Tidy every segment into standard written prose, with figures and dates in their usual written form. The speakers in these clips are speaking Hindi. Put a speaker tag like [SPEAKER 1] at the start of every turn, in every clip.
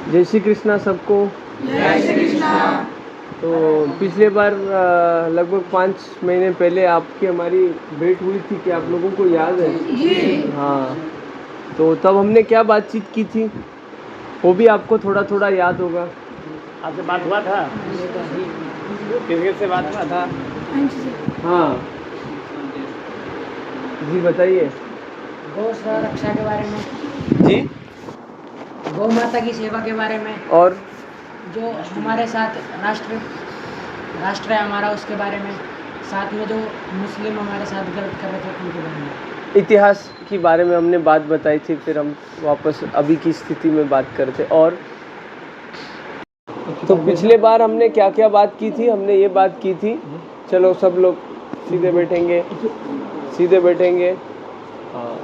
[SPEAKER 1] जय श्री कृष्णा सबको।
[SPEAKER 2] जय श्री कृष्णा।
[SPEAKER 1] तो पिछले बार लगभग 5 महीने पहले आपकी हमारी भेंट हुई थी कि आप लोगों को याद है?
[SPEAKER 2] जी।
[SPEAKER 1] हाँ, तो तब हमने क्या बातचीत की थी वो भी आपको थोड़ा थोड़ा याद होगा।
[SPEAKER 3] आपसे बात हुआ था? किसके से बात हुआ था?
[SPEAKER 1] हाँ जी बताइए।
[SPEAKER 4] गौ रक्षा के बारे में,
[SPEAKER 1] जी,
[SPEAKER 4] गौ माता की सेवा के बारे में,
[SPEAKER 1] और
[SPEAKER 4] जो हमारे साथ राष्ट्र है हमारा उसके बारे में, साथ में जो मुस्लिम हमारे साथ गलत कर रहे थे उनके बारे में,
[SPEAKER 1] इतिहास के बारे में हमने बात बताई थी। फिर हम वापस अभी की स्थिति में बात करते। और तो पिछले बार हमने क्या क्या बात की थी? हमने ये बात की थी, चलो सब लोग सीधे बैठेंगे, सीधे बैठेंगे। हाँ,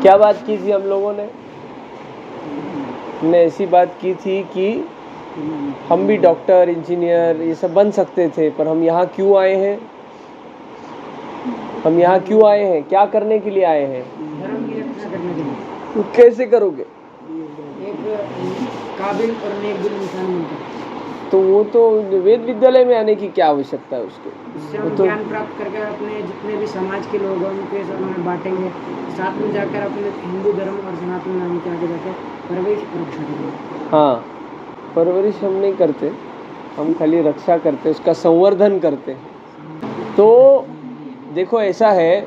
[SPEAKER 1] क्या बात की थी हम लोगों ने? हमने ऐसी बात की थी कि हम भी डॉक्टर, इंजीनियर ये सब बन सकते थे, पर हम यहाँ क्यों आए हैं? हम यहाँ क्यों आए हैं? क्या करने के लिए आए हैं?
[SPEAKER 4] धर्म की रक्षा करने के लिए।
[SPEAKER 1] तो कैसे करोगे?
[SPEAKER 4] एक काबिल और नेकदिल इंसान बनकर।
[SPEAKER 1] तो वो तो वेद विद्यालय में आने की क्या आवश्यकता है उसके?
[SPEAKER 4] उससे
[SPEAKER 1] वो
[SPEAKER 4] हम
[SPEAKER 1] तो
[SPEAKER 4] ज्ञान प्राप्त करके अपने जितने भी समाज के लोग हैं उनके साथ में बांटेंगे, साथ में जाकर अपने हिंदू धर्म और सनातन धर्म के आगे जाकर परवरिश और रक्षा करेंगे।
[SPEAKER 1] हाँ, परवरिश हम नहीं करते, हम खाली रक्षा करते, उसका संवर्धन करते। तो देखो ऐसा है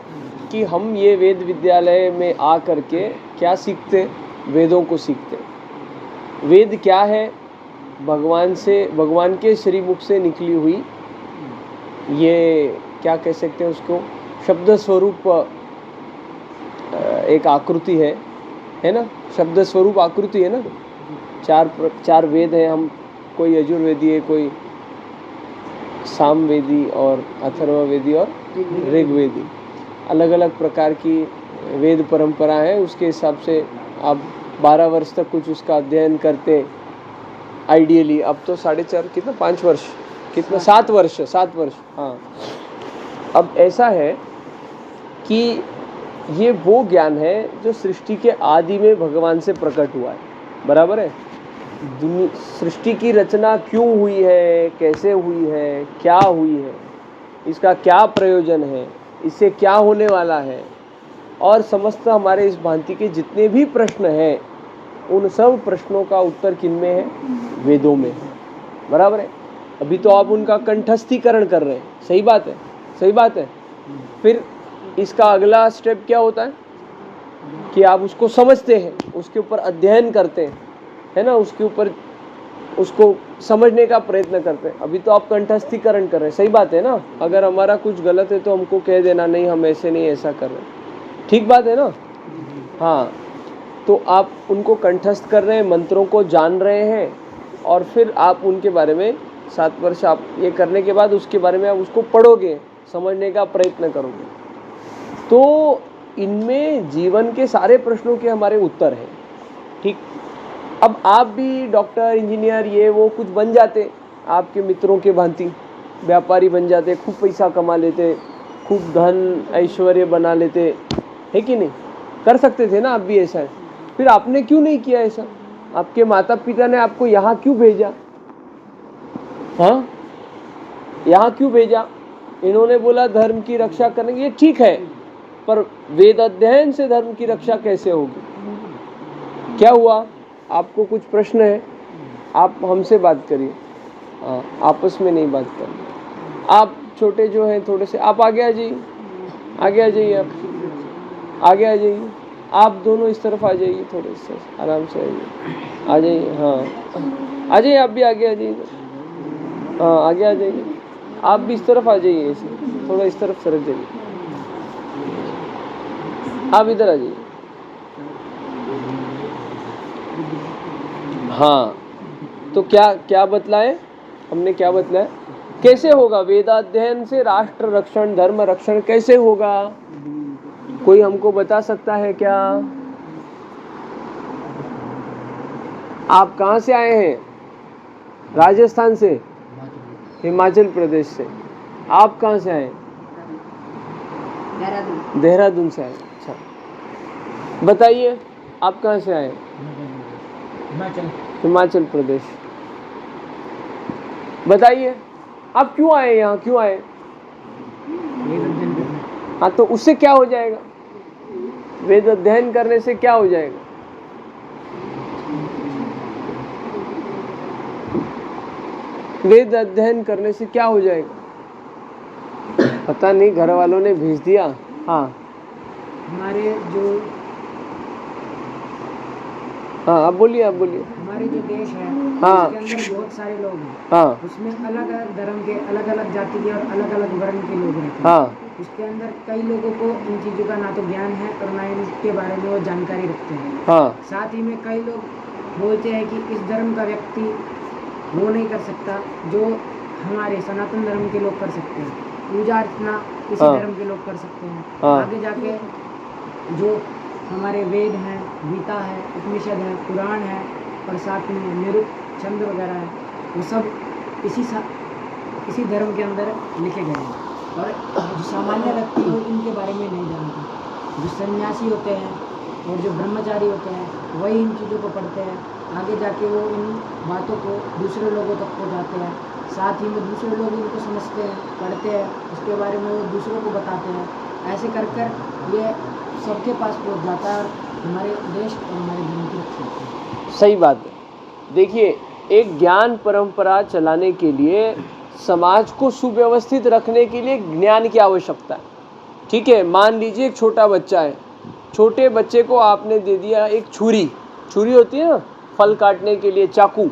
[SPEAKER 1] कि हम ये वेद विद्यालय में आ करके क्या सीखते? वेदों को सीखते। वेद क्या है? भगवान के श्रीमुख से निकली हुई, ये क्या कह सकते हैं उसको, शब्द स्वरूप एक आकृति है ना? शब्द स्वरूप आकृति है ना? चार वेद हैं। हम कोई यजुर्वेदी है, कोई सामवेदी और अथर्ववेदी और ऋग्वेदी, अलग अलग प्रकार की वेद परंपरा है। उसके हिसाब से आप 12 वर्ष तक कुछ उसका अध्ययन करते आइडियली। अब तो 4.5 कितना 5 वर्ष कितना 7 वर्ष हाँ। अब ऐसा है कि ये वो ज्ञान है जो सृष्टि के आदि में भगवान से प्रकट हुआ है, बराबर है? सृष्टि की रचना क्यों हुई है, कैसे हुई है, क्या हुई है, इसका क्या प्रयोजन है, इससे क्या होने वाला है, और समस्त हमारे इस भांति के जितने भी प्रश्न हैं उन सब प्रश्नों का उत्तर किन में है? वेदों में है, बराबर है? अभी तो आप उनका कंठस्थीकरण कर रहे हैं, सही बात है, सही बात है। फिर इसका अगला स्टेप क्या होता है कि आप उसको समझते हैं, उसके ऊपर अध्ययन करते हैं, है ना? उसके ऊपर उसको समझने का प्रयत्न करते हैं। अभी तो आप कंठस्थीकरण कर रहे हैं, सही बात है ना? अगर हमारा कुछ गलत है तो हमको कह देना, नहीं हम ऐसे नहीं ऐसा कर रहे, ठीक बात है ना? हाँ, तो आप उनको कंठस्थ कर रहे हैं, मंत्रों को जान रहे हैं, और फिर आप उनके बारे में 7 वर्ष आप ये करने के बाद उसके बारे में आप उसको पढ़ोगे, समझने का प्रयत्न करोगे। तो इनमें जीवन के सारे प्रश्नों के हमारे उत्तर हैं, ठीक? अब आप भी डॉक्टर, इंजीनियर, ये वो कुछ बन जाते, आपके मित्रों के भांति व्यापारी बन जाते, खूब पैसा कमा लेते, खूब धन ऐश्वर्य बना लेते, है कि नहीं? कर सकते थे ना आप भी ऐसा है। फिर आपने क्यों नहीं किया ऐसा? आपके माता पिता ने आपको यहाँ क्यों भेजा? हाँ, यहाँ क्यों भेजा? इन्होंने बोला धर्म की रक्षा करेंगे, ये ठीक है, पर वेद अध्ययन से धर्म की रक्षा कैसे होगी? क्या हुआ? आपको कुछ प्रश्न है, आप हमसे बात करिए, आपस में नहीं बात करिए। आप छोटे जो हैं थोड़े से, आप आगे आ जाइए, आगे आ जाइए, आप आगे आ जाइए, आप दोनों इस तरफ आ जाइए, थोड़े से आराम से आइए, आ जाइए। हाँ, आ जाइए, आप भी आगे आ जाइए, हाँ आगे आ जाइए, आप भी इस तरफ आ जाइए, ऐसे थोड़ा इस तरफ सरक जाइए, आप इधर आ जाइए। हाँ, तो क्या बतलाए हमने? क्या बतलाया? कैसे होगा वेदाध्ययन से राष्ट्र रक्षण, धर्म रक्षण कैसे होगा? कोई हमको बता सकता है क्या? आप कहाँ से आए हैं? राजस्थान से, हिमाचल प्रदेश से। आप कहाँ से आए? देहरादून से आए। अच्छा, बताइए आप कहाँ से आए?
[SPEAKER 4] हिमाचल।
[SPEAKER 1] हिमाचल प्रदेश। बताइए आप क्यों आए यहाँ, क्यों आए?
[SPEAKER 4] वेद अध्ययन करना।
[SPEAKER 1] हाँ, तो उससे क्या हो जाएगा? वेद अध्ययन करने से क्या हो जाएगा? वेद अध्ययन करने से क्या हो जाएगा? पता नहीं, घर वालों ने भेज दिया। हाँ
[SPEAKER 4] हमारे जो
[SPEAKER 1] हाँ, आप बोलिए, आप बोलिए।
[SPEAKER 4] हमारे जो देश है
[SPEAKER 1] हाँ।
[SPEAKER 4] उसके अंदर बहुत सारे लोग हैं।
[SPEAKER 1] हाँ
[SPEAKER 4] उसमें अलग अलग धर्म के, अलग अलग जाति के और अलग अलग वर्ण के लोग रहते हैं।
[SPEAKER 1] हाँ
[SPEAKER 4] उसके अंदर कई लोगों को इन चीज़ों का ना तो ज्ञान है और ना इनके बारे में वो जानकारी रखते हैं।
[SPEAKER 1] हाँ
[SPEAKER 4] साथ ही में कई लोग बोलते हैं कि इस धर्म का व्यक्ति वो नहीं कर सकता जो हमारे सनातन धर्म के लोग कर सकते हैं। पूजा अर्चना किसी
[SPEAKER 1] हाँ।
[SPEAKER 4] धर्म के लोग कर सकते हैं।
[SPEAKER 1] हाँ।
[SPEAKER 4] आगे जाके जो हमारे वेद हैं, गीता है, उपनिषद है, पुराण है और साथ में निरुक्त छंद वगैरह है, वो सब इसी धर्म के अंदर लिखे गए हैं। और जो सामान्य व्यक्ति हो इनके बारे में नहीं जानते। जो सन्यासी होते हैं और जो ब्रह्मचारी होते हैं वही इन चीज़ों को पढ़ते हैं। आगे जाके वो इन बातों को दूसरे लोगों तक पहुँचाते हैं। साथ ही में दूसरे लोग इनको समझते हैं, पढ़ते हैं, उसके बारे में वो दूसरों को बताते हैं। ऐसे कर कर ये सबके पास पहुँच जाता है और हमारे देश और हमारे धर्म की रक्षा होती है।
[SPEAKER 1] सही बात है। देखिए, एक ज्ञान परंपरा चलाने के लिए, समाज को सुव्यवस्थित रखने के लिए ज्ञान की आवश्यकता है। ठीक है, मान लीजिए एक छोटा बच्चा है, छोटे बच्चे को आपने दे दिया एक छुरी होती है ना, फल काटने के लिए, चाकू,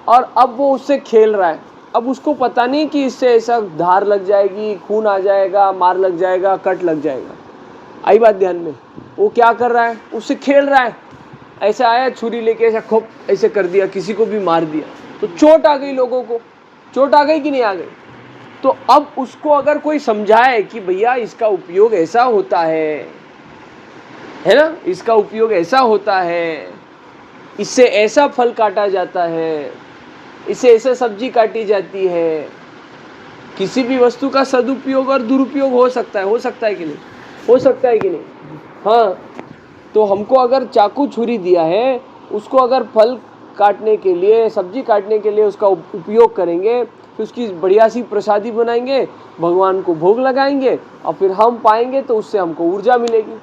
[SPEAKER 1] और अब वो उससे खेल रहा है। अब उसको पता नहीं कि इससे ऐसा धार लग जाएगी, खून आ जाएगा, मार लग जाएगा, कट लग जाएगा। आई बात ध्यान में? वो क्या कर रहा है? उससे खेल रहा है। ऐसा आया, छुरी लेके ऐसा खोप ऐसे कर दिया, किसी को भी मार दिया, तो चोट आ गई, लोगों को चोट आ गई कि नहीं आ गई? तो अब उसको अगर कोई समझाए कि भैया इसका उपयोग ऐसा होता है ना, इसका उपयोग ऐसा होता है, इससे ऐसा फल काटा जाता है, इससे ऐसे सब्जी काटी जाती है। किसी भी वस्तु का सदुपयोग और दुरुपयोग हो सकता है कि नहीं? हो सकता है कि नहीं? हाँ, तो हमको अगर चाकू छुरी दिया है, उसको अगर फल काटने के लिए, सब्जी काटने के लिए उसका उपयोग करेंगे, फिर उसकी बढ़िया सी प्रसादी बनाएंगे, भगवान को भोग लगाएंगे और फिर हम पाएंगे, तो उससे हमको ऊर्जा मिलेगी।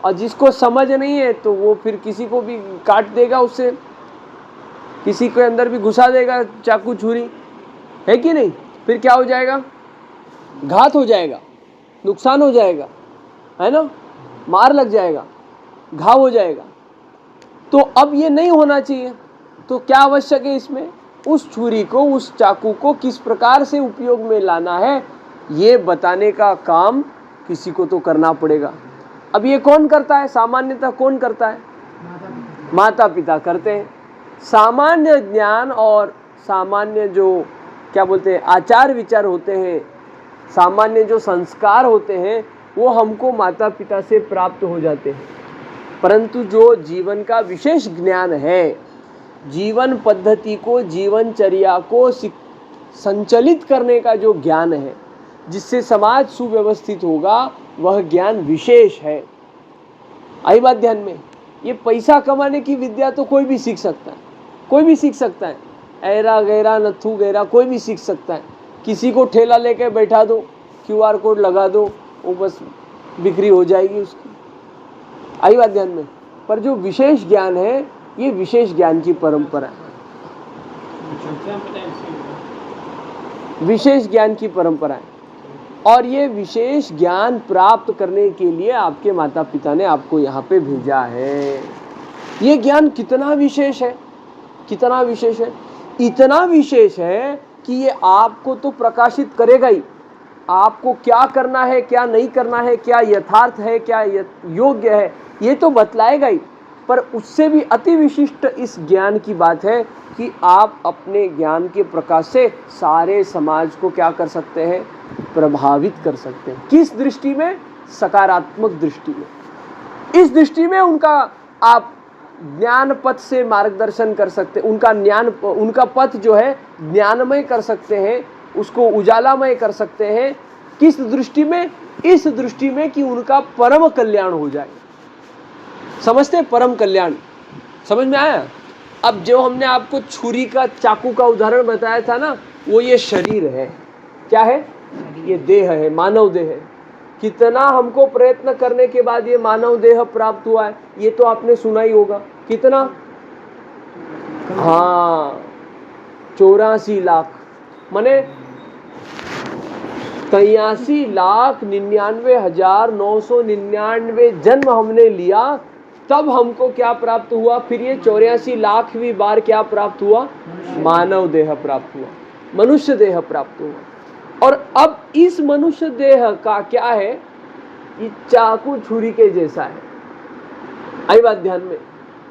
[SPEAKER 1] और जिसको समझ नहीं है तो वो फिर किसी को भी काट देगा, उससे किसी के अंदर भी घुसा देगा चाकू छुरी, है कि नहीं? फिर क्या हो जाएगा? घात हो जाएगा, नुकसान हो जाएगा, है ना, मार लग जाएगा, घाव हो जाएगा। तो अब ये नहीं होना चाहिए। तो क्या आवश्यक है इसमें? उस छुरी को, उस चाकू को किस प्रकार से उपयोग में लाना है, ये बताने का काम किसी को तो करना पड़ेगा। अब ये कौन करता है? सामान्यतः कौन करता है? माता पिता करते हैं। सामान्य ज्ञान और सामान्य जो क्या बोलते हैं आचार विचार होते हैं, सामान्य जो संस्कार होते हैं, वो हमको माता पिता से प्राप्त हो जाते हैं। परंतु जो जीवन का विशेष ज्ञान है, जीवन पद्धति को, जीवनचर्या को संचालित करने का जो ज्ञान है, जिससे समाज सुव्यवस्थित होगा, वह ज्ञान विशेष है। आई बात ध्यान में? ये पैसा कमाने की विद्या तो कोई भी सीख सकता है, कोई भी सीख सकता है। ऐरा गैरा नथु गैरा कोई भी सीख सकता है। किसी को ठेला लेके बैठा दो, QR कोड लगा दो, वो बस बिक्री हो जाएगी उसकी। आई बात ध्यान में? पर जो विशेष ज्ञान है, ये विशेष ज्ञान की परंपरा है, विशेष ज्ञान की परंपरा है। और ये विशेष ज्ञान प्राप्त करने के लिए आपके माता पिता ने आपको यहाँ पे भेजा है। ये ज्ञान कितना विशेष है, कितना विशेष है? इतना विशेष है कि ये आपको तो प्रकाशित करेगा ही। आपको क्या करना है, क्या नहीं करना है, क्या यथार्थ है, क्या योग्य है, ये तो बतलाएगा ही। पर उससे भी अति विशिष्ट इस ज्ञान की बात है कि आप अपने ज्ञान के प्रकाश से सारे समाज को क्या कर सकते हैं? प्रभावित कर सकते हैं। किस दृष्टि में? सकारात्मक दृष्टि में। इस दृष्टि में उनका आप ज्ञान पथ से मार्गदर्शन कर सकते हैं। उनका पथ जो है ज्ञानमय कर सकते हैं, उसको उजालामय कर सकते हैं। किस दृष्टि में? इस दृष्टि में कि उनका परम कल्याण हो जाए। समझते हैं? परम कल्याण समझ में आया? अब जो हमने आपको छुरी का चाकू का उदाहरण बताया था ना, वो ये शरीर है। क्या है? ये देह है, मानव देह है। कितना हमको प्रयत्न करने के बाद ये मानव देह प्राप्त हुआ है, ये तो आपने सुना ही होगा। कितना? हाँ, 84 लाख, माने 83,99,999 जन्म हमने लिया, तब हमको क्या प्राप्त हुआ? फिर ये 84 लाखवीं बार क्या प्राप्त हुआ? मानव देह प्राप्त हुआ, मनुष्य देह प्राप्त हुआ। और अब इस मनुष्य देह का क्या है? ये चाकू छुरी के जैसा है। आई बात ध्यान में?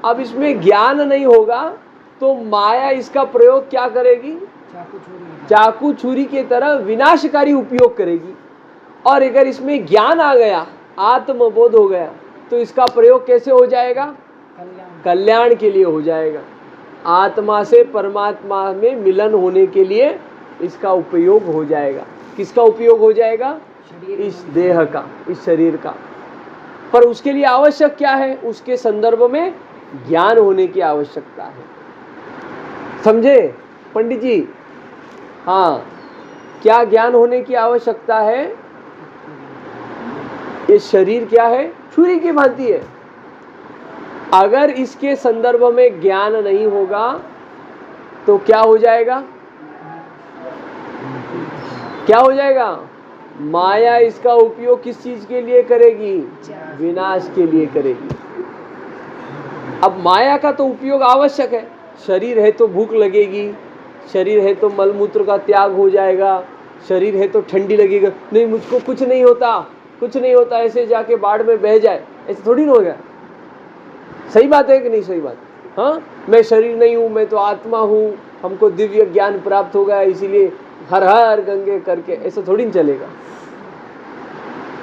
[SPEAKER 1] अब इसमें ज्ञान नहीं होगा तो माया इसका प्रयोग क्या करेगी? चाकू छुरी के तरह विनाशकारी उपयोग करेगी। और अगर इसमें ज्ञान आ गया, आत्मबोध हो गया, तो इसका प्रयोग कैसे हो जाएगा? कल्याण के लिए हो जाएगा। आत्मा से परमात्मा में मिलन होने के लिए इसका उपयोग हो जाएगा। किसका उपयोग हो जाएगा? इस देह का, इस शरीर का। पर उसके लिए आवश्यक क्या है? उसके संदर्भ में ज्ञान होने की आवश्यकता है। समझे पंडित जी? हाँ, क्या ज्ञान होने की आवश्यकता है? ये शरीर क्या है? छुरी की भांति है। अगर इसके संदर्भ में ज्ञान नहीं होगा तो क्या हो जाएगा? क्या हो जाएगा? माया इसका उपयोग किस चीज के लिए करेगी? विनाश के लिए करेगी। अब माया का तो उपयोग आवश्यक है। शरीर है तो भूख लगेगी, शरीर है तो मलमूत्र का त्याग हो जाएगा, शरीर है तो ठंडी लगेगा। नहीं, मुझको कुछ नहीं होता, कुछ नहीं होता, ऐसे जाके बाढ़ में बह जाए, ऐसे थोड़ी ना होगा। सही बात है कि नहीं सही बात? हाँ, मैं शरीर नहीं हूँ, मैं तो आत्मा हूँ, हमको दिव्य ज्ञान प्राप्त हो गया, इसीलिए हर हर गंगे करके, ऐसा थोड़ी न चलेगा।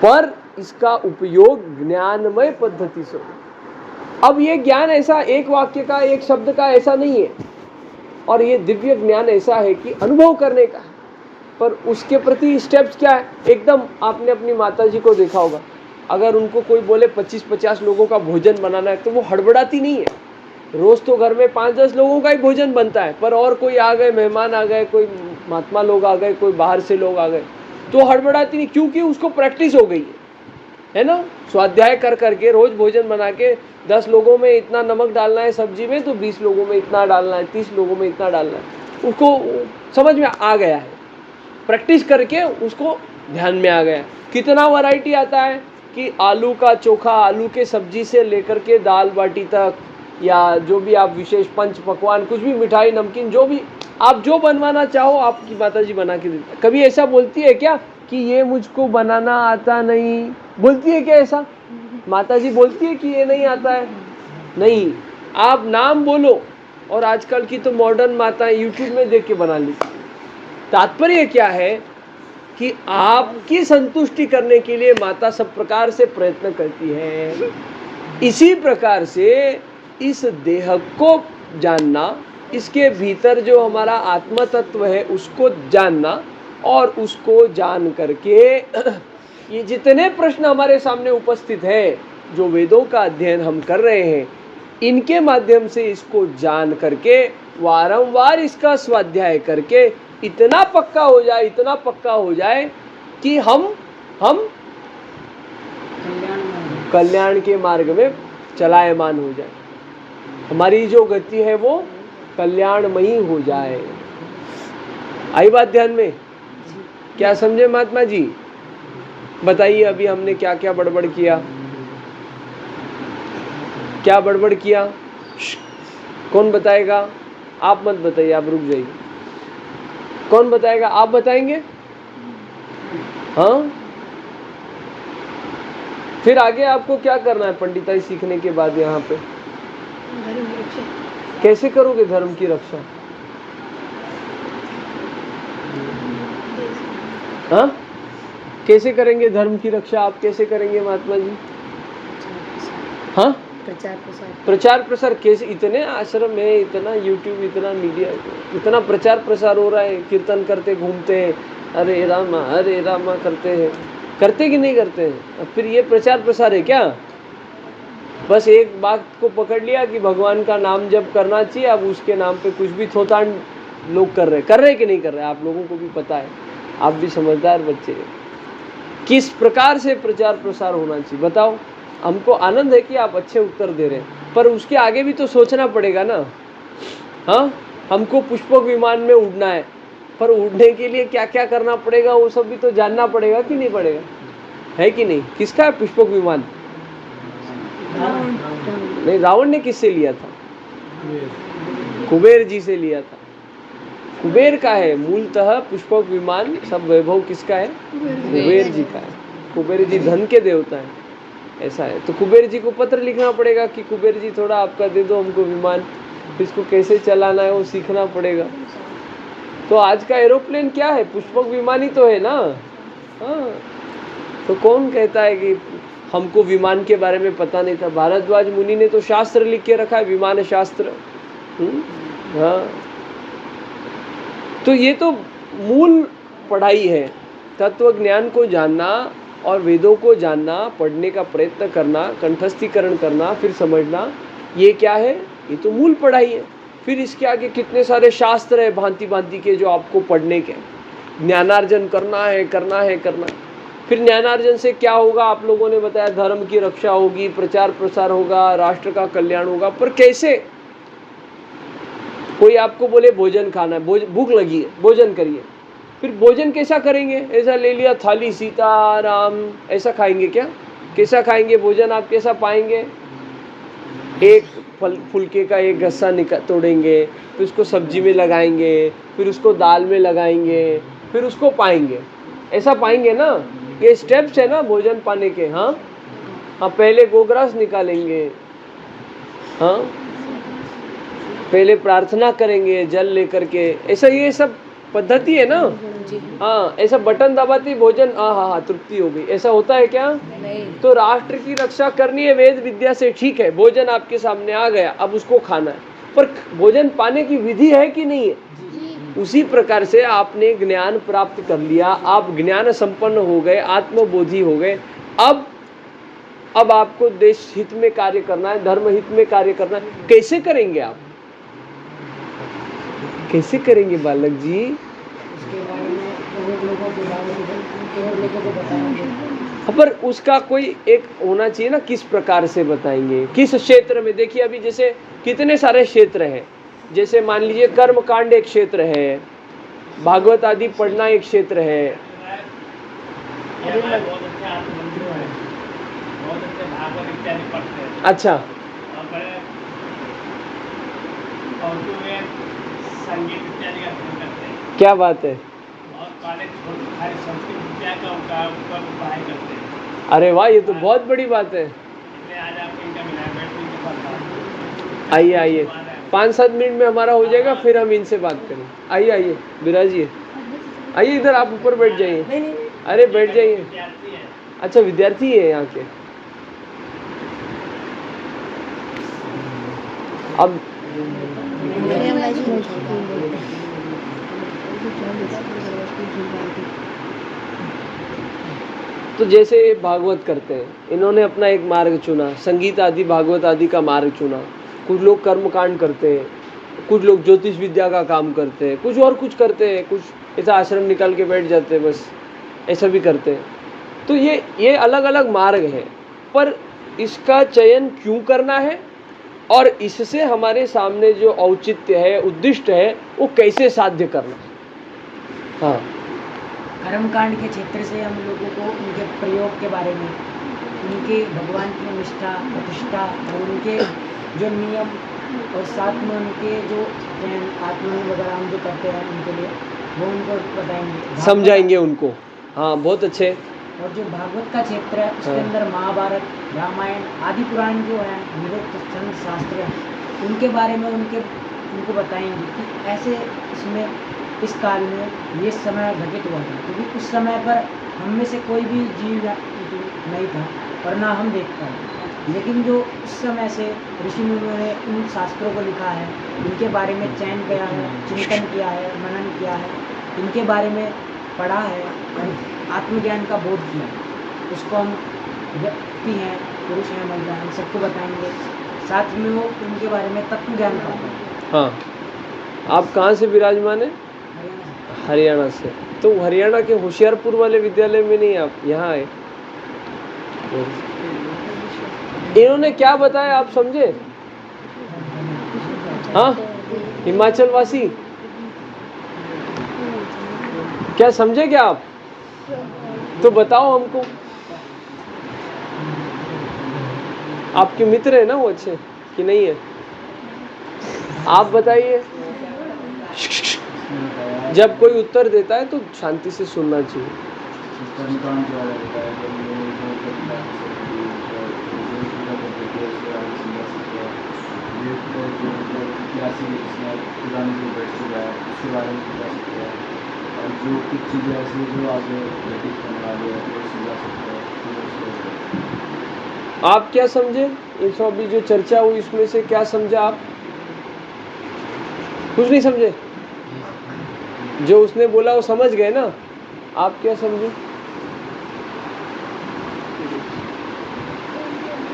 [SPEAKER 1] पर इसका उपयोग ज्ञानमय पद्धति से। अब ये ज्ञान ऐसा एक वाक्य का, एक शब्द का ऐसा नहीं है, और ये दिव्य ज्ञान ऐसा है कि अनुभव करने का है। पर उसके प्रति स्टेप्स क्या है? एकदम आपने अपनी माता जी को देखा होगा, अगर उनको कोई बोले 25-50 लोगों का भोजन बनाना है तो वो हड़बड़ाती नहीं है। रोज तो घर में 5-10 लोगों का ही भोजन बनता है, पर और कोई आ गए, मेहमान आ गए, कोई महात्मा लोग आ गए, कोई बाहर से लोग आ गए, तो हड़बड़ाती नहीं, क्योंकि उसको प्रैक्टिस हो गई है ना। स्वाध्याय कर करके रोज भोजन बना के 10 लोगों में इतना नमक डालना है सब्जी में, तो 20 लोगों में इतना डालना है, 30 लोगों में इतना डालना है, उसको समझ में आ गया है। प्रैक्टिस करके उसको ध्यान में आ गया। कितना वैरायटी आता है कि आलू का चोखा, आलू के सब्जी से लेकर के दाल बाटी तक, या जो भी आप विशेष पंच पकवान, कुछ भी मिठाई नमकीन, जो भी आप जो बनवाना चाहो आपकी माताजी बना के देती। कभी ऐसा बोलती है क्या कि ये मुझको बनाना आता नहीं? बोलती है क्या ऐसा? माताजी बोलती है कि ये नहीं आता है? नहीं, आप नाम बोलो, और आजकल की तो मॉडर्न माताएं यूट्यूब में देख के बना लेती। तात्पर्य क्या है कि आपकी संतुष्टि करने के लिए माता सब प्रकार से प्रयत्न करती है। इसी प्रकार से इस देह को जानना, इसके भीतर जो हमारा आत्मा तत्व है उसको जानना, और उसको जान करके ये जितने प्रश्न हमारे सामने उपस्थित है, जो वेदों का अध्ययन हम कर रहे हैं, इनके माध्यम से इसको जान करके वारंवार इसका स्वाध्याय करके इतना पक्का हो जाए, इतना पक्का हो जाए कि हम कल्याण के मार्ग में चलायमान हो जाए। हमारी जो गति है वो कल्याणमयी हो जाए। आई बात ध्यान में? क्या समझे महात्मा जी? बताइए, अभी हमने क्या क्या बड़बड़ किया? क्या बड़बड़ किया? कौन बताएगा? आप मत बताइए, आप रुक जाइए। कौन बताएगा? आप बताएंगे? हाँ, फिर आगे आपको क्या करना है पंडिताई सीखने के बाद? यहाँ पे कैसे करोगे धर्म की रक्षा? हाँ, कैसे करेंगे धर्म की रक्षा? आप कैसे करेंगे महात्मा जी? हाँ, प्रचार प्रसार कैसे? इतने आश्रम है, इतना यूट्यूब, इतना मीडिया, इतना प्रचार प्रसार हो रहा है, कीर्तन करते घूमते हैं, हरे रामा करते हैं, करते कि नहीं करते हैं? अब फिर ये प्रचार प्रसार है क्या? बस एक बात को पकड़ लिया कि भगवान का नाम जप करना चाहिए, अब उसके नाम पे कुछ भी थोतांड लोग कर रहे कि नहीं कर रहे, आप लोगों को भी पता है, आप भी समझदार बच्चे हैं। किस प्रकार से प्रचार प्रसार होना चाहिए बताओ। हमको आनंद है कि आप अच्छे उत्तर दे रहे हैं, पर उसके आगे भी तो सोचना पड़ेगा ना। हाँ, हमको पुष्पक विमान में उड़ना है, पर उड़ने के लिए क्या क्या करना पड़ेगा वो सब भी तो जानना पड़ेगा कि नहीं पड़ेगा, है कि नहीं। किसका है पुष्पक विमान? नहीं, रावण ने किससे लिया था? कुबेर जी से लिया था। कुबेर का है मूलतः पुष्पक विमान, सब वैभव किसका है? कुबेर जी का है। कुबेर जी धन के देवता है, ऐसा है। तो कुबेर जी को पत्र लिखना पड़ेगा कि कुबेर जी थोड़ा आपका दे दो हमको विमान, इसको कैसे चलाना है वो सीखना पड़ेगा। तो आज का एरोप्लेन क्या है? पुष्पक विमान ही तो है ना। हाँ, तो कौन कहता है कि हमको विमान के बारे में पता नहीं था? भारद्वाज मुनि ने तो शास्त्र लिख के रखा है, विमान शास्त्र। हाँ, तो ये तो मूल पढ़ाई है। तत्व ज्ञान को जानना और वेदों को जानना, पढ़ने का प्रयत्न करना, कंठस्थीकरण करना, फिर समझना, ये क्या है? ये तो मूल पढ़ाई है। फिर इसके आगे कितने सारे शास्त्र है भांति भांति के जो आपको पढ़ने के। ज्ञानार्जन करना है, करना है, करना है। फिर ज्ञानार्जन से क्या होगा? आप लोगों ने बताया, धर्म की रक्षा होगी, प्रचार प्रसार होगा, राष्ट्र का कल्याण होगा। पर कैसे? कोई आपको बोले भोजन खाना है, भूख लगी है, भोजन करिए। फिर भोजन कैसा करेंगे? ऐसा ले लिया थाली, सीता राम, ऐसा खाएंगे क्या? कैसा खाएंगे भोजन? आप कैसा पाएंगे? एक फुलके का एक गस्सा तोड़ेंगे, फिर उसको सब्जी में लगाएंगे, फिर उसको दाल में लगाएंगे, फिर उसको पाएंगे। ऐसा पाएंगे ना? ये स्टेप्स है ना भोजन पाने के। हाँ हाँ, पहले गोग्रास निकालेंगे, हाँ, पहले प्रार्थना करेंगे जल लेकर के, ऐसा ये सब पद्धति है ना। हाँ, ऐसा बटन दबाती भोजन, हाँ, तृप्ति हो गई, ऐसा होता है क्या? नहीं। तो राष्ट्र की रक्षा करनी है वेद विद्या से, ठीक है, भोजन आपके सामने आ गया, अब उसको खाना है, पर भोजन पाने की विधि है कि नहीं है? उसी प्रकार से आपने ज्ञान प्राप्त कर लिया, आप ज्ञान संपन्न हो गए, आत्मबोधी हो गए। अब आपको देश हित में कार्य करना है, धर्म हित में कार्य करना है। कैसे करेंगे आप? कैसे करेंगे बालक जी?
[SPEAKER 4] उसके बारे में और लोगों को बताएंगे।
[SPEAKER 1] पर उसका कोई एक होना चाहिए ना, किस प्रकार से बताएंगे, किस क्षेत्र में। देखिए अभी जैसे कितने सारे क्षेत्र हैं, जैसे मान लीजिए कर्म कांड एक क्षेत्र है, भागवत आदि पढ़ना एक क्षेत्र है। अच्छा,
[SPEAKER 3] संगीत इत्यादि का अध्ययन करते हैं।
[SPEAKER 1] क्या बात है।
[SPEAKER 3] और कॉलेज संस्कृत विद्या का पढ़ाई करते हैं।
[SPEAKER 1] अरे वाह, ये तो बहुत बड़ी बात है।
[SPEAKER 3] आज आपको इनका मिला बैठने।
[SPEAKER 1] आइए आइए, 5-7 मिनट में हमारा हो जाएगा, फिर हम इनसे बात करें। आइए आइए विराजिए, आइए इधर, आप ऊपर बैठ जाइए। अरे बैठ जाइए। अच्छा, विद्यार्थी है यहाँ के। अब तो जैसे भागवत करते हैं, इन्होंने अपना एक मार्ग चुना, संगीत आदि भागवत आदि का मार्ग चुना। कुछ लोग कर्मकांड करते हैं, कुछ लोग ज्योतिष विद्या का काम करते हैं, कुछ और कुछ करते हैं, कुछ ऐसा आश्रम निकाल के बैठ जाते हैं, बस ऐसा भी करते हैं। तो ये अलग अलग मार्ग है, पर इसका चयन क्यों करना है और इससे हमारे सामने जो औचित्य है, उद्दिष्ट है, वो कैसे साध्य करना है। हाँ,
[SPEAKER 4] कर्मकांड के क्षेत्र से हम लोगों को उनके प्रयोग के बारे में, उनके भगवान की निष्ठा प्रतिष्ठा और उनके जो नियम, और साथ में उनके जो आत्मन वगैरह हम जो करते हैं उनके लिए वो उनको बताएंगे,
[SPEAKER 1] समझाएंगे उनको। हाँ, बहुत अच्छे।
[SPEAKER 4] और जो भागवत का क्षेत्र है उसके अंदर महाभारत, रामायण आदि पुराण जो है, निरुक्त छंद शास्त्र हैं, उनके बारे में उनको बताएंगे कि ऐसे इसमें इस काल में ये समय घटित हुआ था, क्योंकि उस समय पर हम में से कोई भी जीव नहीं था और ना हम देख पाए, लेकिन जो उस समय से ऋषि मुनियों ने इन शास्त्रों को लिखा है, इनके बारे में चयन किया है, चिंतन किया है, मनन किया है, इनके बारे में पढ़ा है और आत्मज्ञान का बोध किया, उसको हम व्यक्ति हैं, पुरुष हैं, महिला हैं, सबको बताएंगे। साथ में वो उनके बारे में तत्व ज्ञान कराते हैं।
[SPEAKER 1] हाँ, आप कहाँ से विराजमान है?
[SPEAKER 4] हरियाणा
[SPEAKER 1] हरियाणा से। तो हरियाणा के होशियारपुर वाले विद्यालय में नहीं, आप यहाँ आए। इन्होंने क्या बताया आप समझे? हाँ, हिमाचल वासी क्या समझे क्या आप? तो बताओ हमको। आपके मित्र है ना वो अच्छे कि नहीं है? आप बताइए। जब कोई उत्तर देता है तो शांति से सुनना चाहिए।
[SPEAKER 2] और जो कुछ चीज़ें ऐसी जो आगे घटित होने वाली है वो समझा सकते हैं।
[SPEAKER 1] आप क्या समझे? इस अभी जो चर्चा हुई इसमें से क्या समझा आप? कुछ नहीं समझे? जो उसने बोला वो समझ गए ना? आप क्या समझे?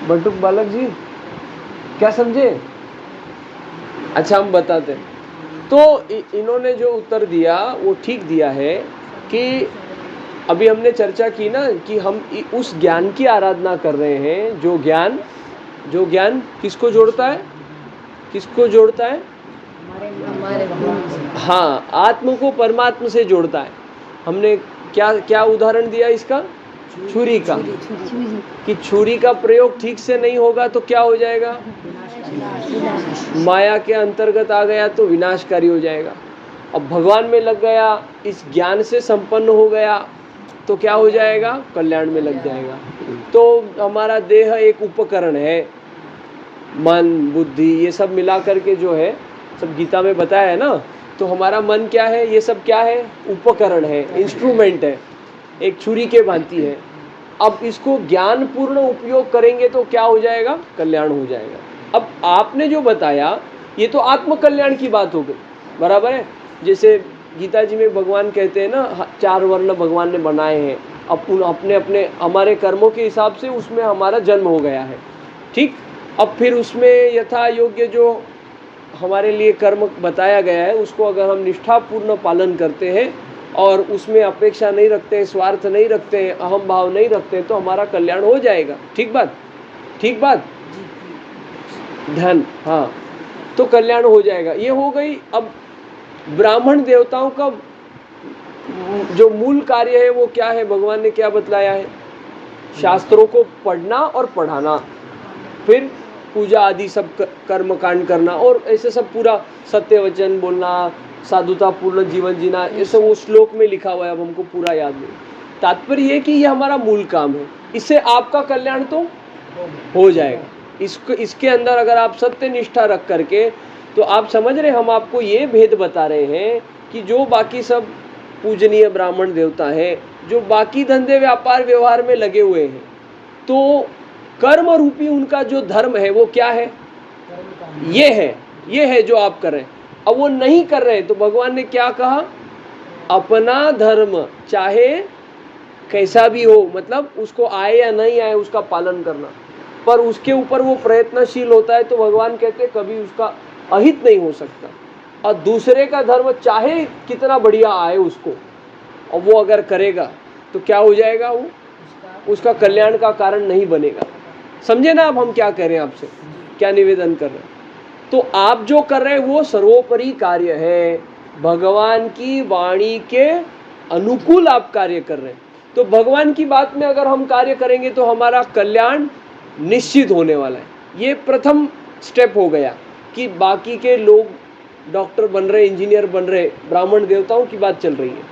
[SPEAKER 1] बटुक बालक जी क्या समझे? अच्छा, हम बताते हैं। तो इन्होंने जो उत्तर दिया वो ठीक दिया है कि अभी हमने चर्चा की ना कि हम उस ज्ञान की आराधना कर रहे हैं जो ज्ञान किसको जोड़ता है? किसको जोड़ता है?
[SPEAKER 4] हमारे भगवान से।
[SPEAKER 1] हाँ, आत्म को परमात्मा से जोड़ता है। हमने क्या क्या उदाहरण दिया इसका? छुरी का। कि छुरी का प्रयोग ठीक से नहीं होगा तो क्या हो जाएगा? माया के अंतर्गत आ गया तो विनाशकारी हो जाएगा। अब भगवान में लग गया, इस ज्ञान से संपन्न हो गया तो क्या हो जाएगा? कल्याण में लग जाएगा। तो हमारा देह एक उपकरण है, मन बुद्धि ये सब मिला करके जो है, सब गीता में बताया है ना। तो हमारा मन क्या है? ये सब क्या है? उपकरण है, इंस्ट्रूमेंट है, एक छुरी के भांति है। अब इसको ज्ञान पूर्ण उपयोग करेंगे तो क्या हो जाएगा? कल्याण हो जाएगा। अब आपने जो बताया ये तो आत्म कल्याण की बात हो गई, बराबर है। जैसे गीता जी में भगवान कहते हैं ना, 4 वर्ण भगवान ने बनाए हैं, अब अपने अपने हमारे कर्मों के हिसाब से उसमें हमारा जन्म हो गया है, ठीक। अब फिर उसमें यथा योग्य जो हमारे लिए कर्म बताया गया है उसको अगर हम निष्ठापूर्ण पालन करते हैं और उसमें अपेक्षा नहीं रखते हैं, स्वार्थ नहीं रखते हैं, अहम भाव नहीं रखते हैं, तो हमारा कल्याण हो जाएगा। ठीक बात? ठीक बात, ध्यान। हाँ, तो कल्याण हो जाएगा, ये हो गई। अब ब्राह्मण देवताओं का जो मूल कार्य है वो क्या है? भगवान ने क्या बतलाया है? शास्त्रों को पढ़ना और पढ़ाना, फिर पूजा आदि सब कर्म कांड करना, और ऐसे सब पूरा सत्य वचन बोलना, साधुता पूर्ण जीवन जीना, ये सब वो श्लोक में लिखा हुआ है, अब हमको पूरा याद नहीं। तात्पर्य ये कि ये हमारा मूल काम है, इससे आपका कल्याण तो हो जाएगा। इसके अंदर अगर आप सत्य निष्ठा रख करके, तो आप समझ रहे, हम आपको ये भेद बता रहे हैं कि जो बाकी सब पूजनीय ब्राह्मण देवता हैं, जो बाकी धंधे व्यापार व्यवहार में लगे हुए हैं, तो कर्म रूपी उनका जो धर्म है वो क्या है? ये है जो आप कर रहे हैं। अब वो नहीं कर रहे तो भगवान ने क्या कहा? अपना धर्म चाहे कैसा भी हो, मतलब उसको आए या नहीं आए उसका पालन करना, पर उसके ऊपर वो प्रयत्नशील होता है तो भगवान कहते कभी उसका अहित नहीं हो सकता। और दूसरे का धर्म चाहे कितना बढ़िया आए उसको, और वो अगर करेगा तो क्या हो जाएगा? वो उसका कल्याण का कारण नहीं बनेगा। समझे ना? अब हम क्या कह रहे हैं, आपसे क्या निवेदन कर रहे हैं? तो आप जो कर रहे हैं वो सर्वोपरि कार्य है, भगवान की वाणी के अनुकूल आप कार्य कर रहे हैं। तो भगवान की बात में अगर हम कार्य करेंगे तो हमारा कल्याण निश्चित होने वाला है। ये प्रथम स्टेप हो गया कि बाकी के लोग डॉक्टर बन रहे, इंजीनियर बन रहे, ब्राह्मण देवताओं की बात चल रही है,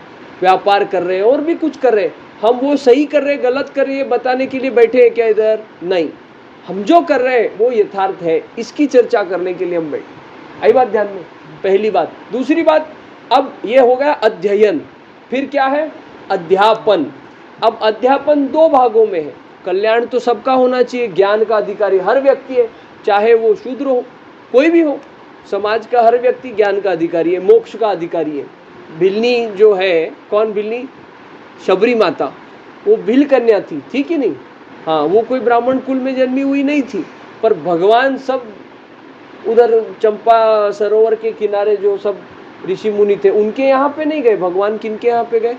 [SPEAKER 1] व्यापार कर रहे हैं और भी कुछ कर रहे हैं। हम वो सही कर रहे गलत कर रहे बताने के लिए बैठे हैं क्या इधर? नहीं, हम जो कर रहे हैं वो यथार्थ है, इसकी चर्चा करने के लिए हम बैठे। आई बात ध्यान में? पहली बात। दूसरी बात, अब ये हो गया अध्ययन, फिर क्या है? अध्यापन। अब अध्यापन 2 भागों में है। कल्याण तो सबका होना चाहिए, ज्ञान का अधिकारी हर व्यक्ति है, चाहे वो शूद्र हो, कोई भी हो, समाज का हर व्यक्ति ज्ञान का अधिकारी है, मोक्ष का अधिकारी है। भिलनी जो है, कौन भिलनी? शबरी माता, वो भिल कन्या थी, थी कि नहीं? हाँ, वो कोई ब्राह्मण कुल में जन्मी हुई नहीं थी, पर भगवान सब उधर चंपा सरोवर के किनारे जो सब ऋषि मुनि थे उनके यहाँ पे नहीं गए। भगवान किनके यहाँ पे गए?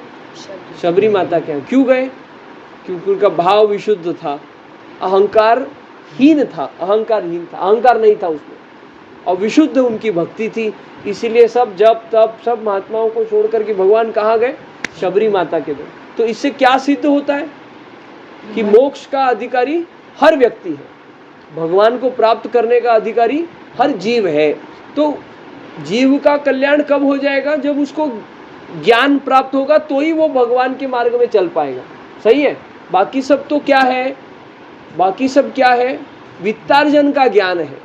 [SPEAKER 1] शबरी माता के यहाँ। क्यों गए? क्योंकि उनका भाव विशुद्ध था, अहंकारहीन था, अहंकार नहीं था उसमें, और विशुद्ध उनकी भक्ति थी। इसीलिए सब जब तब सब महात्माओं को छोड़ करके भगवान कहाँ गए? शबरी माता के गए। तो इससे क्या सिद्ध होता है कि मोक्ष का अधिकारी हर व्यक्ति है, भगवान को प्राप्त करने का अधिकारी हर जीव है। तो जीव का कल्याण कब हो जाएगा? जब उसको ज्ञान प्राप्त होगा, तो ही वो भगवान के मार्ग में चल पाएगा। सही है? बाकी सब तो क्या है? बाकी सब क्या है? वित्तार्जन का ज्ञान है,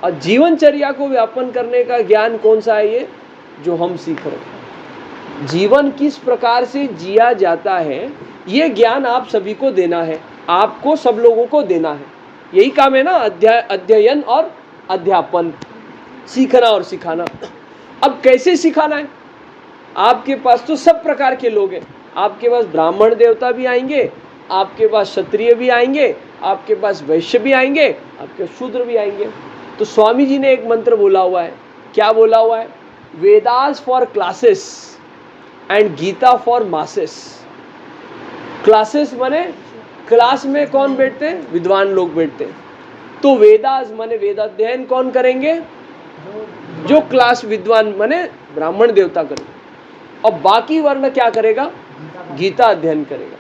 [SPEAKER 1] और जीवनचर्या को व्यापन करने का ज्ञान कौन सा है? ये जो हम सीख रहे हैं, जीवन किस प्रकार से जिया जाता है, ये ज्ञान आप सभी को देना है, आपको सब लोगों को देना है। यही काम है ना, अध्ययन और अध्यापन, सीखना और सिखाना। अब कैसे सिखाना है? आपके पास तो सब प्रकार के लोग हैं, आपके पास ब्राह्मण देवता भी आएंगे, आपके पास क्षत्रिय भी आएंगे, आपके पास वैश्य भी आएंगे, आपके शूद्र भी आएंगे। तो स्वामी जी ने एक मंत्र बोला हुआ है। क्या बोला हुआ है? Vedas for classes and Gita for masses. Classes माने क्लास में कौन बैठते हैं? विद्वान लोग बैठते हैं। तो वेदास माने वेदाध्ययन कौन करेंगे? जो क्लास विद्वान माने ब्राह्मण देवता करेंगे। और बाकी वर्ण क्या करेगा? गीता अध्ययन करेगा,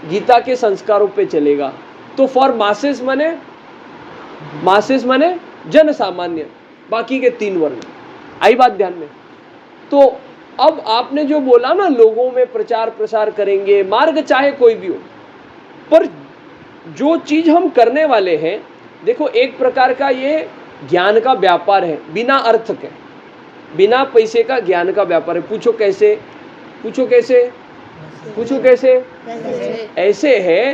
[SPEAKER 1] गीता के संस्कारों पे चलेगा। तो फॉर मासेस माने जन सामान्य, बाकी के 3 वर्ण। आई बात ध्यान में? तो अब आपने जो बोला ना, लोगों में प्रचार प्रसार करेंगे, मार्ग चाहे कोई भी हो, पर जो चीज हम करने वाले हैं, देखो एक प्रकार का ये ज्ञान का व्यापार है, बिना अर्थ के, बिना पैसे का ज्ञान का व्यापार है। पूछो कैसे? पूछो कैसे? पूछो कैसे? ऐसे है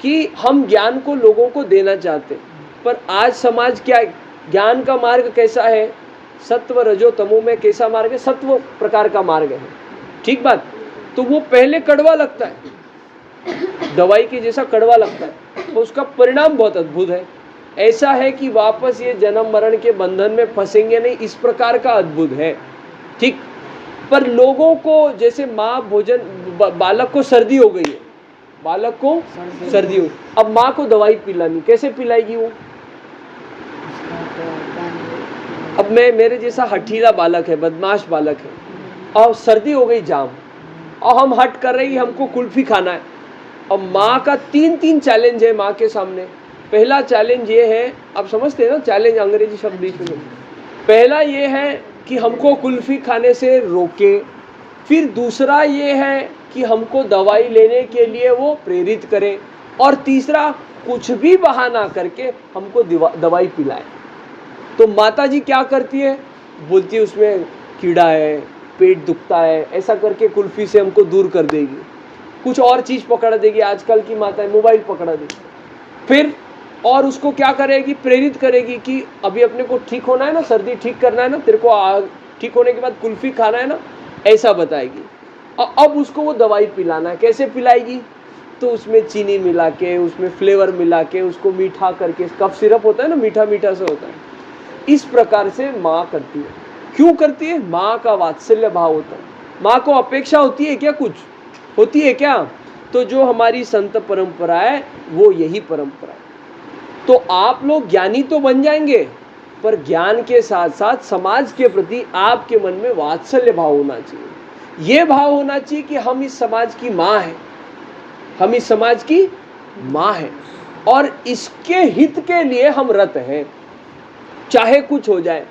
[SPEAKER 1] कि हम ज्ञान को लोगों को देना चाहते, पर आज समाज क्या, ज्ञान का मार्ग कैसा है? सत्व रजो तमो में कैसा मार्ग है? सत्व प्रकार का मार्ग है। ठीक बात? तो वो पहले कड़वा लगता है, दवाई के जैसा कड़वा लगता है, तो उसका परिणाम बहुत अद्भुत है। ऐसा है कि वापस ये जन्म मरण के बंधन में फंसेंगे नहीं, इस प्रकार का अद्भुत है। ठीक? पर लोगों को जैसे माँ भोजन, बालक को सर्दी हो गई है, बालक को सर्दी हो, अब माँ को दवाई पिलानी, कैसे पिलाएगी वो? अब मेरे जैसा हठीला बालक है, बदमाश बालक है, और सर्दी हो गई जाम, और हम हट कर रहे हैं हमको कुल्फी खाना है, और माँ का 3 चैलेंज है माँ के सामने। पहला चैलेंज ये है, आप समझते हैं ना चैलेंज अंग्रेजी शब्द बीच में, पहला ये है कि हमको कुल्फी खाने से रोके, फिर दूसरा ये है कि हमको दवाई लेने के लिए वो प्रेरित करे, और तीसरा कुछ भी बहाना करके हमको दवाई पिलाए। तो माता जी क्या करती है? बोलती है उसमें कीड़ा है, पेट दुखता है, ऐसा करके कुल्फी से हमको दूर कर देगी, कुछ और चीज़ पकड़ा देगी। आजकल की माताएं मोबाइल पकड़ा देगी, फिर और उसको क्या करेगी? प्रेरित करेगी कि अभी अपने को ठीक होना है ना, सर्दी ठीक करना है ना, तेरे को ठीक होने के बाद कुल्फी खाना है ना, ऐसा बताएगी। और अब उसको वो दवाई पिलाना है। कैसे पिलाएगी? तो उसमें चीनी मिला के, उसमें फ्लेवर मिला के, उसको मीठा करके, कफ सिरप होता है ना, मीठा मीठा से होता है, इस प्रकार से माँ करती है। क्यों करती है? माँ का वात्सल्य भाव होता है। माँ को अपेक्षा होती है क्या? कुछ होती है क्या? तो जो हमारी संत परंपरा है वो यही परंपरा है। तो आप लोग ज्ञानी तो बन जाएंगे, पर ज्ञान के साथ साथ समाज के प्रति आपके मन में वात्सल्य भाव होना चाहिए। ये भाव होना चाहिए कि हम इस समाज की माँ हैं, हम इस समाज की माँ हैं, और इसके हित के लिए हम रत हैं, चाहे कुछ हो जाए।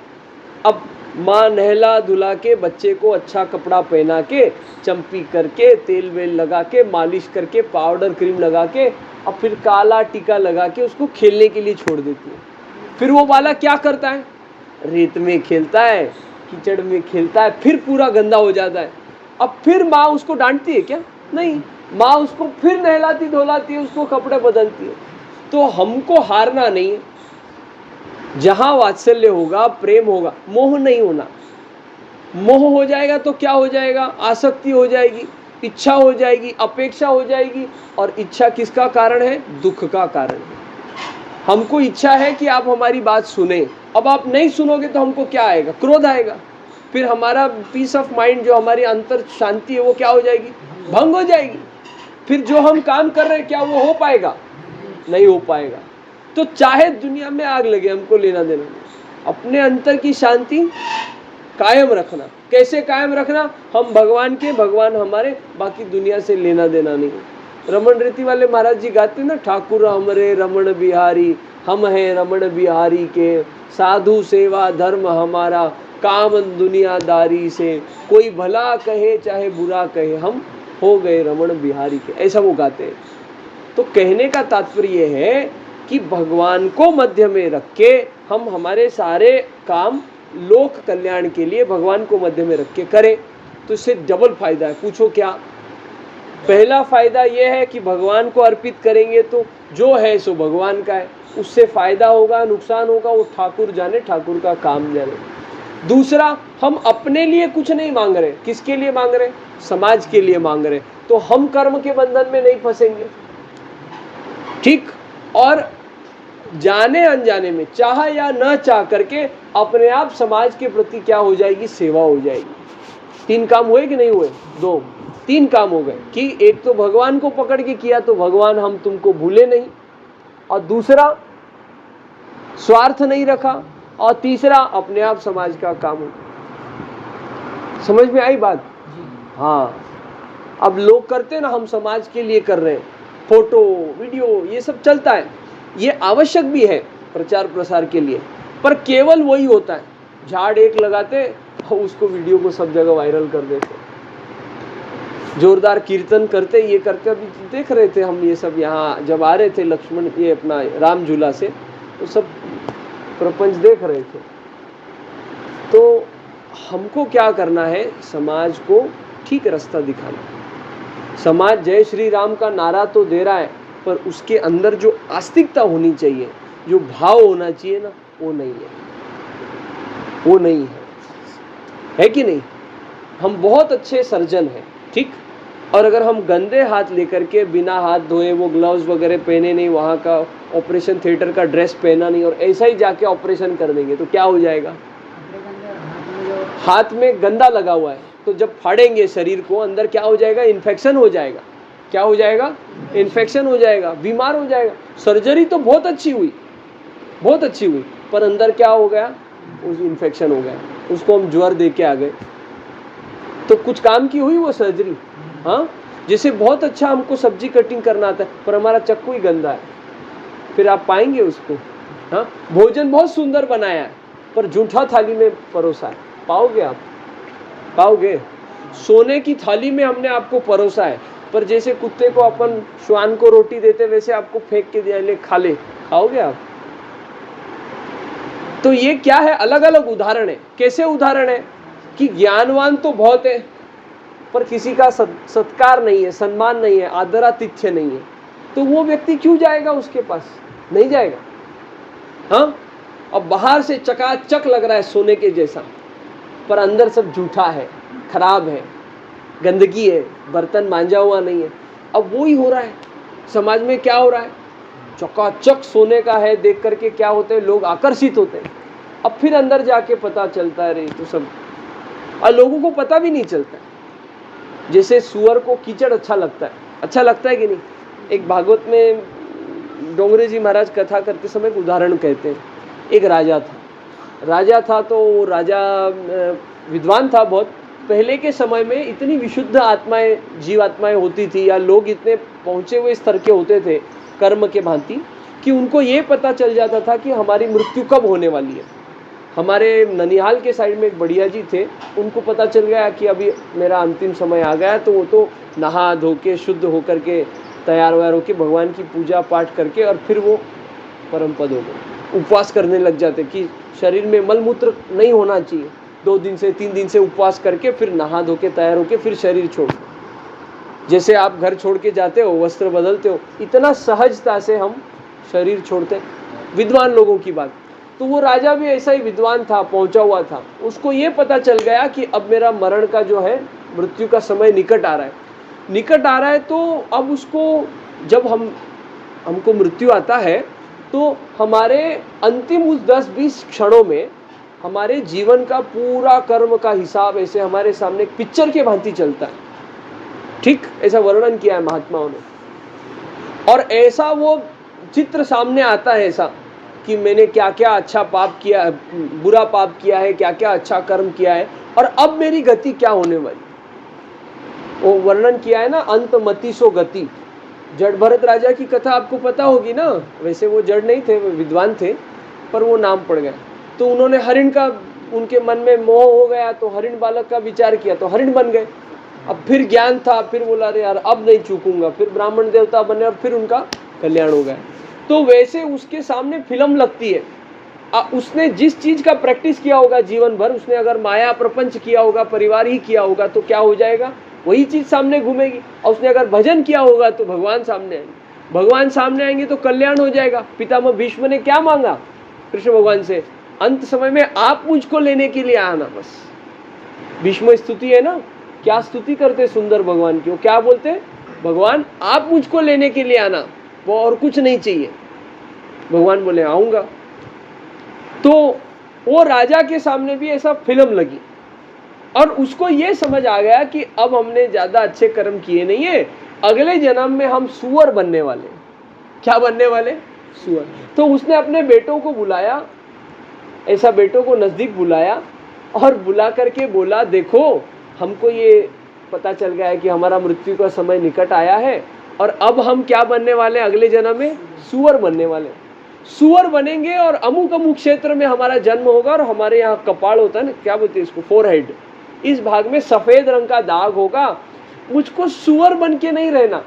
[SPEAKER 1] अब माँ नहला धुला के बच्चे को अच्छा कपड़ा पहना के, चंपी करके, तेल वेल लगा के, मालिश करके, पाउडर क्रीम लगा के, और फिर काला टीका लगा के उसको खेलने के लिए छोड़ देती है। फिर वो बालक क्या करता है? रेत में खेलता है, कीचड़ में खेलता है, फिर पूरा गंदा हो जाता है। अब फिर माँ उसको डांटती है क्या? नहीं, माँ उसको फिर नहलाती धुलाती है, उसको कपड़े बदलती है। तो हमको हारना नहीं है। जहाँ वात्सल्य होगा, प्रेम होगा, मोह नहीं होना। मोह हो जाएगा तो क्या हो जाएगा? आसक्ति हो जाएगी। इच्छा हो जाएगी, अपेक्षा हो जाएगी, और इच्छा किसका कारण है? दुख का कारण है। हमको इच्छा है कि आप हमारी बात सुने, अब आप नहीं सुनोगे तो हमको क्या आएगा? क्रोध आएगा। फिर हमारा पीस ऑफ माइंड, जो हमारी अंतर शांति है, वो क्या हो जाएगी? भंग हो जाएगी। फिर जो हम काम कर रहे हैं, क्या वो हो पाएगा? नहीं हो पाएगा। तो चाहे दुनिया में आग लगे, हमको लेना देना नहीं। अपने अंतर की शांति कायम रखना। कैसे कायम रखना? हम भगवान के, भगवान हमारे, बाकी दुनिया से लेना देना नहीं। रमन रीति वाले महाराज जी गाते ना, ठाकुर हमरे रमण बिहारी, हम हैं रमण बिहारी के, साधु सेवा धर्म हमारा, काम दुनियादारी से, कोई भला कहे चाहे बुरा कहे, हम हो गए रमण बिहारी के, ऐसा वो गाते हैं। तो कहने का तात्पर्य है कि भगवान को मध्य में रख के हम हमारे सारे काम लोक कल्याण के लिए भगवान को मध्य में रख के करें, तो इससे डबल फायदा है। पूछो क्या? पहला फायदा यह है कि भगवान को अर्पित करेंगे तो जो है सो भगवान का है, उससे फायदा होगा, नुकसान होगा, वो ठाकुर जाने, ठाकुर का काम जाने। दूसरा, हम अपने लिए कुछ नहीं मांग रहे। किसके लिए मांग रहे? समाज के लिए मांग रहे। तो हम कर्म के बंधन में नहीं फंसेंगे, ठीक। और जाने अनजाने में, चाह या न चाह करके, अपने आप समाज के प्रति क्या हो जाएगी? सेवा हो जाएगी। 3 काम हुए कि नहीं हुए? 2, 3 काम हो गए कि एक तो भगवान को पकड़ के किया तो भगवान हम तुमको भूले नहीं, और दूसरा स्वार्थ नहीं रखा, और तीसरा अपने आप समाज का काम हो। समझ में आई बात? हाँ। अब लोग करते ना, हम समाज के लिए कर रहे हैं, फोटो वीडियो ये सब चलता है, ये आवश्यक भी है प्रचार प्रसार के लिए, पर केवल वही होता है। झाड़ एक लगाते और उसको वीडियो को सब जगह वायरल कर देते, जोरदार कीर्तन करते, ये करते। अभी देख रहे थे हम ये सब, यहाँ जब आ रहे थे लक्ष्मण, ये अपना राम झूला से, तो सब प्रपंच देख रहे थे। तो हमको क्या करना है? समाज को ठीक रास्ता दिखाना। समाज जय श्री राम का नारा तो दे रहा है, पर उसके अंदर जो आस्तिकता होनी चाहिए, जो भाव होना चाहिए ना, वो नहीं है, वो नहीं है कि नहीं? हम बहुत अच्छे सर्जन हैं, ठीक, और अगर हम गंदे हाथ लेकर के, बिना हाथ धोए, वो ग्लव्स वगैरह पहने नहीं, वहाँ का ऑपरेशन थिएटर का ड्रेस पहना नहीं, और ऐसा ही जाके ऑपरेशन कर देंगे, तो क्या हो जाएगा? हाथ में गंदा लगा हुआ है, तो जब फाड़ेंगे शरीर को, अंदर क्या हो जाएगा? इन्फेक्शन हो जाएगा। क्या हो जाएगा? इन्फेक्शन हो जाएगा, बीमार हो जाएगा। सर्जरी तो बहुत अच्छी हुई, बहुत अच्छी हुई, पर अंदर क्या हो गया? उस इन्फेक्शन हो गया, उसको हम ज्वर दे के आ गए। तो कुछ काम की हुई वो सर्जरी? हाँ। जैसे बहुत अच्छा हमको सब्जी कटिंग करना आता है, पर हमारा चक्कू ही गंदा है, फिर आप पाएंगे उसको? हाँ। भोजन बहुत सुंदर बनाया है, पर जूठा थाली में परोसा है, पाओगे आप? पाओगे? सोने की थाली में हमने आपको परोसा है, पर जैसे कुत्ते को अपन श्वान को रोटी देते, वैसे आपको फेंक के दिया, ले खा ले, खाओगे आप? तो ये क्या है? अलग अलग उदाहरण है। कैसे उदाहरण है? कि ज्ञानवान तो बहुत है, पर किसी का सत्कार नहीं है, सम्मान नहीं है, आदरातिथ्य नहीं है, तो वो व्यक्ति क्यों जाएगा उसके पास? नहीं जाएगा। हाँ। अब बाहर से चकाचक लग रहा है सोने के जैसा, पर अंदर सब झूठा है, खराब है, गंदगी है, बर्तन मांजा हुआ नहीं है। अब वो ही हो रहा है समाज में। क्या हो रहा है? चकाचक सोने का है, देख करके क्या होते हैं? लोग आकर्षित होते हैं। अब फिर अंदर जाके पता चलता है, रे तो सब, और लोगों को पता भी नहीं चलता है। जैसे सुअर को कीचड़ अच्छा लगता है, अच्छा लगता है कि नहीं? एक भागवत में डोंगरे जी महाराज कथा करते समय एक उदाहरण कहते हैं। एक राजा था, तो वो राजा विद्वान था बहुत। पहले के समय में इतनी विशुद्ध आत्माएं, जीवात्माएं होती थी, या लोग इतने पहुँचे हुए स्तर के होते थे कर्म के भांति, कि उनको ये पता चल जाता था कि हमारी मृत्यु कब होने वाली है। हमारे ननिहाल के साइड में एक बढ़िया जी थे, उनको पता चल गया कि अभी मेरा अंतिम समय आ गया, तो वो तो नहा धो के शुद्ध होकर के तैयार व्यार होकर भगवान की पूजा पाठ करके, और फिर वो परम पद हो गए। उपवास करने लग जाते कि शरीर में मलमूत्र नहीं होना चाहिए। 2 दिन से 3 दिन से उपवास करके फिर नहा धो के तैयार होके फिर शरीर छोड़, जैसे आप घर छोड़ के जाते हो, वस्त्र बदलते हो, इतना सहजता से हम शरीर छोड़ते हैं। विद्वान लोगों की बात। तो वो राजा भी ऐसा ही विद्वान था, पहुंचा हुआ था। उसको ये पता चल गया कि अब मेरा मरण का जो है, मृत्यु का समय निकट आ रहा है। निकट आ रहा है तो अब उसको जब हमको मृत्यु आता है तो हमारे अंतिम उस 10-20 क्षणों में हमारे जीवन का पूरा कर्म का हिसाब ऐसे हमारे सामने एक पिक्चर के भांति चलता है। ठीक ऐसा वर्णन किया है महात्माओं ने। और ऐसा वो चित्र सामने आता है ऐसा कि मैंने क्या क्या अच्छा पाप किया, बुरा पाप किया है, क्या क्या अच्छा कर्म किया है और अब मेरी गति क्या होने वाली। वो वर्णन किया है ना, अंत मति सो गति। जड़ भरत राजा की कथा आपको पता होगी ना। वैसे वो जड़ नहीं थे, वो विद्वान थे, पर वो नाम पड़ गया। तो उन्होंने हरिण का, उनके मन में मोह हो गया तो हरिण बालक का विचार किया तो हरिण बन गए। अब फिर ज्ञान था, फिर बोला अरे यार अब नहीं चूकूंगा, फिर ब्राह्मण देवता बने और फिर उनका कल्याण हो गया। तो वैसे उसके सामने फिल्म लगती है। उसने जिस चीज का प्रैक्टिस किया होगा जीवन भर, उसने अगर माया प्रपंच किया होगा, परिवार ही किया होगा तो क्या हो जाएगा, वही चीज सामने घूमेगी। और उसने अगर भजन किया होगा तो भगवान सामने आएंगे, भगवान सामने आएंगे तो कल्याण हो जाएगा। पितामह भीष्म ने क्या मांगा कृष्ण भगवान से, अंत समय में आप मुझको लेने के लिए आना बस। भीष्म स्तुति है ना, क्या स्तुति करते सुंदर भगवान की, वो क्या बोलते, भगवान आप मुझको लेने के लिए आना, वो और कुछ नहीं चाहिए। भगवान बोले आऊंगा। तो वो राजा के सामने भी ऐसा फिल्म लगी और उसको ये समझ आ गया कि अब हमने ज्यादा अच्छे कर्म किए नहीं है, अगले जन्म में हम सुअर बनने वाले। क्या बनने वाले, सुअर। तो उसने अपने बेटों को बुलाया, ऐसा बेटों को नजदीक बुलाया और बुला करके बोला देखो हमको ये पता चल गया है कि हमारा मृत्यु का समय निकट आया है और अब हम क्या बनने वाले हैं, अगले जन्म में सुअर बनने वाले। सुअर बनेंगे और अमुक अमुक क्षेत्र में हमारा जन्म होगा और हमारे यहाँ कपाल होता है ना, क्या बोलते हैं इसको, फोरहेड, इस भाग में सफेद रंग का दाग होगा। मुझको सुअर बन के नहीं रहना,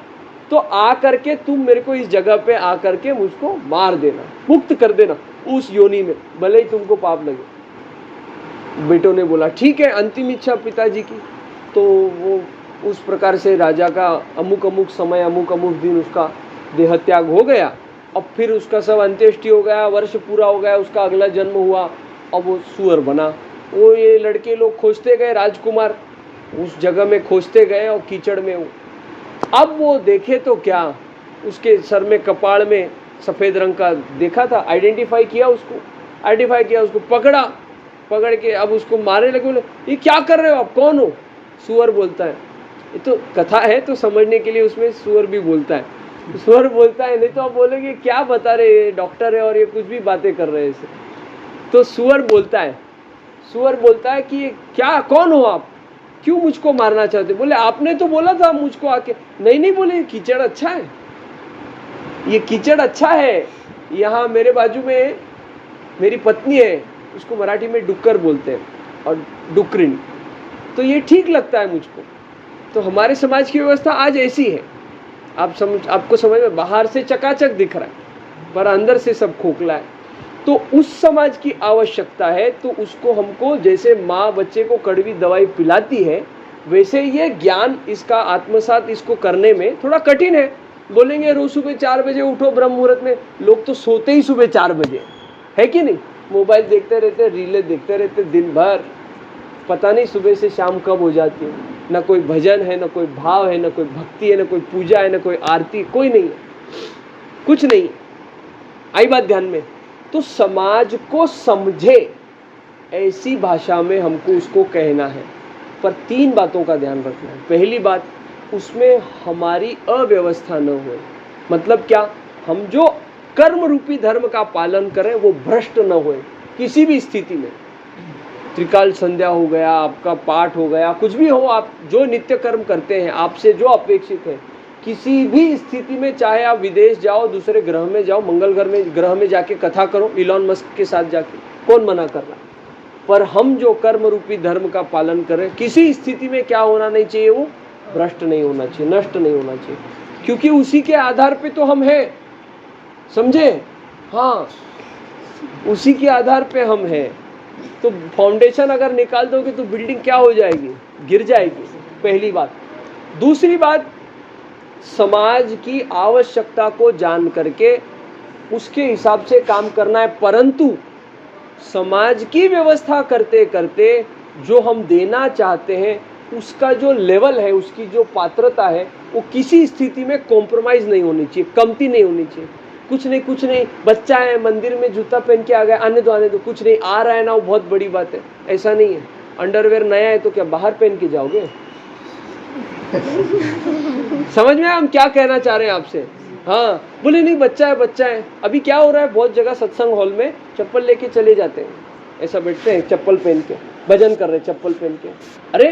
[SPEAKER 1] तो आ करके तुम मेरे को इस जगह पे आ करके मुझको मार देना, मुक्त कर देना उस योनि में, भले ही तुमको पाप लगे। बेटों ने बोला ठीक है, अंतिम इच्छा पिताजी की। तो वो उस प्रकार से राजा का अमुक अमुक समय, अमुक अमुक दिन उसका देह त्याग हो गया। अब फिर उसका सब अंत्येष्टि हो गया, वर्ष पूरा हो गया, उसका अगला जन्म हुआ, अब वो सुअर बना। वो ये लड़के लोग खोजते गए, राजकुमार उस जगह में खोजते गए और कीचड़ में अब वो देखे तो क्या, उसके सर में कपाड़ में सफ़ेद रंग का देखा था, आइडेंटिफाई किया उसको, पकड़ के अब उसको मारने लगे। बोले ये क्या कर रहे हो आप, कौन हो? सुअर बोलता है। ये तो कथा है तो समझने के लिए उसमें सुअर भी बोलता है, सुअर बोलता है, नहीं तो आप बोलेंगे क्या बता रहे, डॉक्टर है और ये कुछ भी बातें कर रहे हैं ऐसे। तो सुअर बोलता है कि ये क्या, कौन हो आप, क्यों मुझको मारना चाहते? बोले आपने तो बोला था मुझको आके। नहीं बोले कीचड़ अच्छा है, ये कीचड़ अच्छा है, यहाँ मेरे बाजू में मेरी पत्नी है, उसको मराठी में डुक्कर बोलते हैं और डुकरिन, तो ये ठीक लगता है मुझको। तो हमारे समाज की व्यवस्था आज ऐसी है, आपको समझ में बाहर से चकाचक दिख रहा है पर अंदर से सब खोखला है। तो उस समाज की आवश्यकता है, तो उसको हमको जैसे माँ बच्चे को कड़वी दवाई पिलाती है, वैसे ये ज्ञान इसका आत्मसात इसको करने में थोड़ा कठिन है। बोलेंगे रोज सुबह 4 बजे उठो ब्रह्म मुहूर्त में, लोग तो सोते ही सुबह 4 बजे, है कि नहीं? मोबाइल देखते रहते, रीलें देखते रहते दिन भर, पता नहीं सुबह से शाम कब हो जाती है। ना कोई भजन है, ना कोई भाव है, ना कोई भक्ति है, ना कोई पूजा है, ना कोई आरती, कोई नहीं है, कुछ नहीं। आई बात ध्यान में? तो समाज को समझे ऐसी भाषा में हमको उसको कहना है, पर 3 बातों का ध्यान रखना है। पहली बात, उसमें हमारी अव्यवस्था न हो। मतलब क्या, हम जो कर्म रूपी धर्म का पालन करें वो भ्रष्ट न हो किसी भी स्थिति में। त्रिकाल संध्या हो गया, आपका पाठ हो गया, कुछ भी हो, आप जो नित्य कर्म करते हैं, आपसे जो अपेक्षित है, किसी भी स्थिति में, चाहे आप विदेश जाओ, दूसरे ग्रह में जाओ, मंगल ग्रह में जाके कथा करो इलॉन मस्क के साथ जाके, कौन मना कर रहा है? पर हम जो कर्म रूपी धर्म का पालन करें, किसी स्थिति में क्या होना नहीं चाहिए, वो भ्रष्ट नहीं होना चाहिए, नष्ट नहीं होना चाहिए, क्योंकि उसी के आधार पे तो हम हैं, समझे? हाँ, उसी के आधार पे हम हैं। तो फाउंडेशन अगर निकाल दोगे तो बिल्डिंग क्या हो जाएगी, गिर जाएगी, पहली बात। दूसरी बात, समाज की आवश्यकता को जान करके उसके हिसाब से काम करना है, परंतु समाज की व्यवस्था करते करते जो हम देना चाहते हैं उसका जो लेवल है, उसकी जो पात्रता है, वो किसी स्थिति में कॉम्प्रोमाइज़ नहीं होनी चाहिए, कमती नहीं होनी चाहिए। कुछ नहीं, बच्चा है, मंदिर में जूता पहन के आ गया, आने दो, कुछ नहीं, आ रहा है ना, वो बहुत बड़ी बात है, ऐसा नहीं है। अंडरवेयर नया है तो क्या बाहर पहन के जाओगे? समझ में हम क्या कहना चाह रहे हैं आपसे? हाँ, बोले नहीं बच्चा है। अभी क्या हो रहा है, बहुत जगह सत्संग हॉल में चप्पल लेके चले जाते हैं, ऐसा बैठते हैं चप्पल पहन के, भजन कर रहे चप्पल पहन के। अरे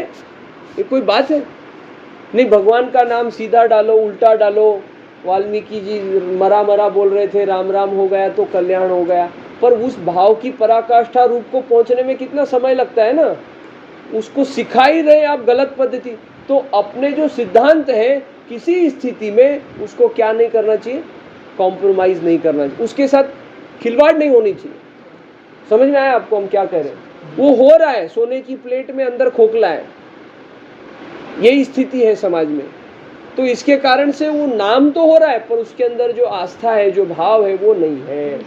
[SPEAKER 1] ये कोई बात है? नहीं, भगवान का नाम सीधा डालो, उल्टा डालो। वाल्मीकि जी मरा बोल रहे थे, राम राम हो गया तो कल्याण हो गया। पर उस भाव की पराकाष्ठा रूप को पहुंचने में कितना समय लगता है ना, उसको सिखा ही रहे आप गलत पद्धति। तो अपने जो सिद्धांत है, किसी स्थिति में उसको क्या नहीं करना चाहिए, कॉम्प्रोमाइज नहीं करना चाहिए, उसके साथ खिलवाड़ नहीं होनी चाहिए। समझ में आया आपको हम क्या कह रहे हैं? वो हो रहा है, सोने की प्लेट में अंदर खोखला है, यही स्थिति है समाज में। तो इसके कारण से वो नाम तो हो रहा है, पर उसके अंदर जो आस्था है, जो भाव है, वो नहीं है।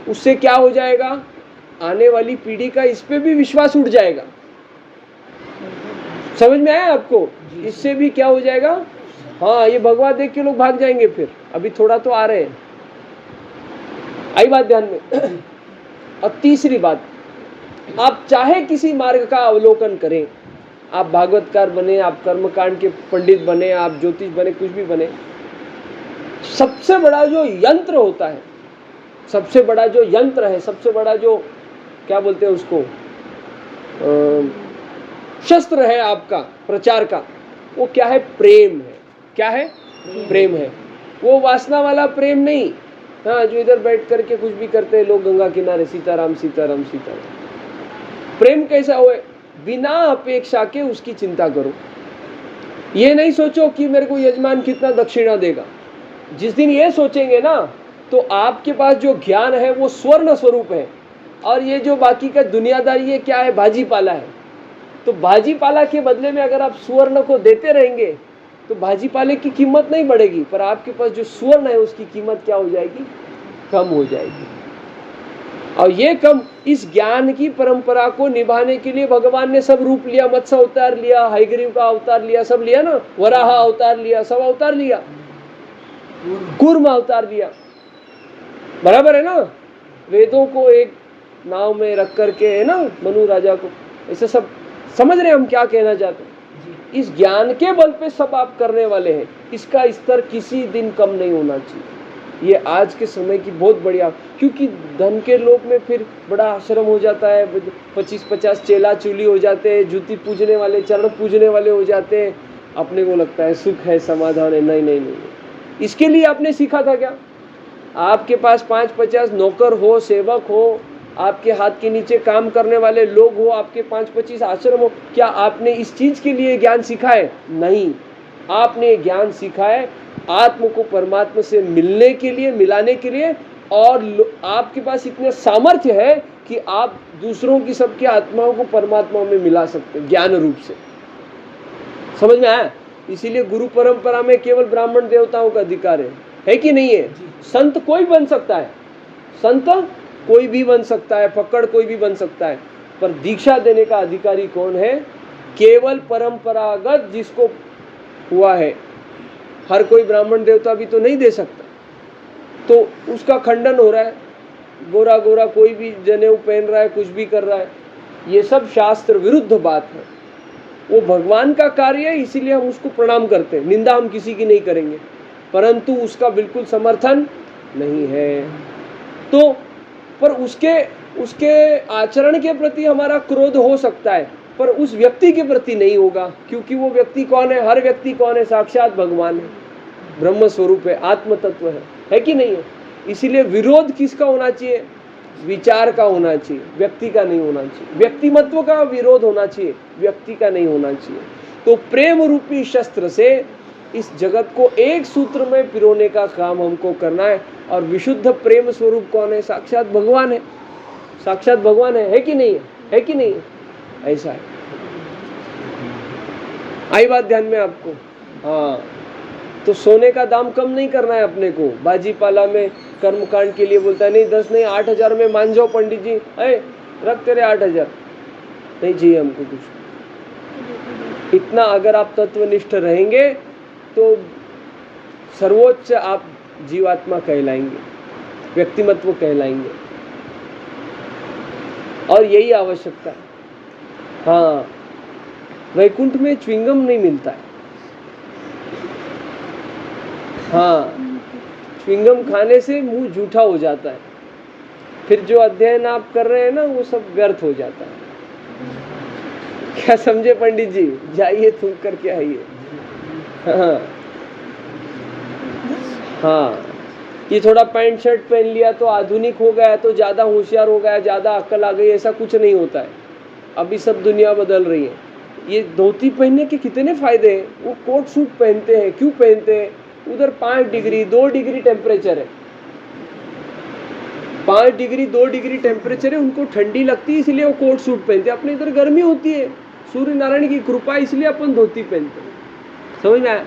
[SPEAKER 1] उससे क्या हो जाएगा, आने वाली पीढ़ी का इस पे भी विश्वास उठ जाएगा। समझ में आया आपको? इससे भी क्या हो जाएगा, हाँ ये भगवा देख के लोग भाग जाएंगे। फिर अभी थोड़ा तो आ रहे हैं, आई बात ध्यान में। और तीसरी बात, आप चाहे किसी मार्ग का अवलोकन करें, आप भागवतकार बने, आप कर्मकांड के पंडित बने, आप ज्योतिष बने, कुछ भी बने, सबसे बड़ा जो यंत्र होता है, सबसे बड़ा जो यंत्र है, सबसे बड़ा जो क्या बोलते हैं उसको, शस्त्र है आपका प्रचार का, वो क्या है? प्रेम है। क्या है? प्रेम है। वो वासना वाला प्रेम नहीं, हाँ जो इधर बैठ करके कुछ भी करते हैं लोग गंगा किनारे, सीताराम सीताराम सीताराम। प्रेम कैसा हो? बिना अपेक्षा के उसकी चिंता करो। ये नहीं सोचो कि मेरे को यजमान कितना दक्षिणा देगा। जिस दिन ये सोचेंगे ना, तो आपके पास जो ज्ञान है वो स्वर्ण स्वरूप है, और ये जो बाकी का दुनियादारी है क्या है? भाजी पाला है। तो भाजी पाला के बदले में अगर आप स्वर्ण को देते रहेंगे तो भाजी पाले की कीमत नहीं बढ़ेगी, पर आपके पास जो स्वर्ण है उसकी कीमत क्या हो जाएगी? कम हो जाएगी। और ये कम, इस ज्ञान की परंपरा को निभाने के लिए भगवान ने सब रूप लिया, मत्स्य अवतार लिया, हयग्रीव का अवतार लिया, सब लिया ना, वराह अवतार लिया, सब अवतार लिया, कूर्म अवतार लिया, बराबर है ना। वेदों को एक नाव में रख करके, है ना, मनु राजा को, ऐसे सब समझ रहे हम क्या कहना चाहते हैं? इस ज्ञान के बल पे सब आप करने वाले हैं, इसका स्तर किसी दिन कम नहीं होना चाहिए। ये आज के समय की बहुत बढ़िया, क्योंकि धन के लोक में फिर बड़ा आश्रम हो जाता है, 25-50 चेला चूली हो जाते हैं, जूती पूजने वाले, चरण पूजने वाले हो जाते हैं। अपने को लगता है सुख है, समाधान है। नहीं नहीं नहीं, इसके लिए आपने सीखा था क्या? आपके पास 5-50 नौकर हो, सेवक हो, आपके हाथ के नीचे काम करने वाले लोग हो, आपके 5-25 आश्रम हो, क्या आपने इस चीज के लिए ज्ञान सीखा है? नहीं, आपने ज्ञान सीखा है आत्म को परमात्मा से मिलने के लिए, मिलाने के लिए। और आपके पास इतने सामर्थ्य है कि आप दूसरों की, सबकी आत्माओं को परमात्मा में मिला सकते हैं ज्ञान रूप से। समझ में आया? इसीलिए गुरु परंपरा में केवल ब्राह्मण देवताओं का अधिकार है कि नहीं है? संत कोई बन सकता है, संत कोई भी बन सकता है, फक्कड़ कोई भी बन सकता है, पर दीक्षा देने का अधिकारी कौन है? केवल परंपरागत जिसको हुआ है। हर कोई ब्राह्मण देवता भी तो नहीं दे सकता, तो उसका खंडन हो रहा है। गोरा गोरा कोई भी जनेऊ पहन रहा है, कुछ भी कर रहा है, ये सब शास्त्र विरुद्ध बात है। वो भगवान का कार्य है, इसीलिए हम उसको प्रणाम करते हैं, निंदा हम किसी की नहीं करेंगे, परंतु उसका बिल्कुल समर्थन नहीं है। तो पर उसके आचरण के प्रति हमारा क्रोध हो सकता है, पर उस व्यक्ति के प्रति नहीं होगा, क्योंकि वो व्यक्ति कौन है? हर व्यक्ति कौन है? साक्षात भगवान है, ब्रह्म स्वरूप है, आत्म तत्व है कि नहीं है? इसीलिए विरोध किसका होना चाहिए? विचार का होना चाहिए, व्यक्ति का नहीं होना चाहिए। व्यक्तिमत्व का विरोध होना चाहिए, व्यक्ति का नहीं होना चाहिए। तो प्रेम रूपी शस्त्र से इस जगत को एक सूत्र में पिरोने का काम हमको करना है। और विशुद्ध प्रेम स्वरूप कौन है? साक्षात भगवान है, साक्षात भगवान है कि नहीं है? है कि नहीं है? ऐसा है। आई बात ध्यान में आपको? हाँ, तो सोने का दाम कम नहीं करना है अपने को। बाजी पाला में कर्मकांड के लिए बोलता है, नहीं 10 नहीं 8,000 में मान जाओ पंडित जी, अरे रख तेरे 8,000, नहीं चाहिए हमको कुछ। इतना अगर आप तत्वनिष्ठ रहेंगे तो सर्वोच्च आप जीवात्मा कहलाएंगे, व्यक्तिमत्व कहलाएंगे। और यही आवश्यकता है। हाँ, वैकुंठ में च्युइंगम नहीं मिलता है। हाँ, च्युइंगम खाने से मुंह जूठा हो जाता है, फिर जो अध्ययन आप कर रहे हैं ना वो सब व्यर्थ हो जाता है। क्या समझे पंडित जी? जाइए तुम करके आइए। हाँ हाँ, ये थोड़ा पैंट शर्ट पहन लिया तो आधुनिक हो गया, तो ज़्यादा होशियार हो गया, ज़्यादा अक्ल आ गई, ऐसा कुछ नहीं होता है। अभी सब दुनिया बदल रही है। ये धोती पहनने के कितने फायदे हैं। वो कोट सूट पहनते हैं, क्यों पहनते हैं? उधर 5 डिग्री 2 डिग्री टेम्परेचर है, 5 डिग्री 2 डिग्री टेम्परेचर है, उनको ठंडी लगती है इसलिए वो कोट सूट पहनते हैं। अपने इधर गर्मी होती है, सूर्य नारायण की कृपा, इसलिए अपन धोती पहनते हैं। समझ में आया?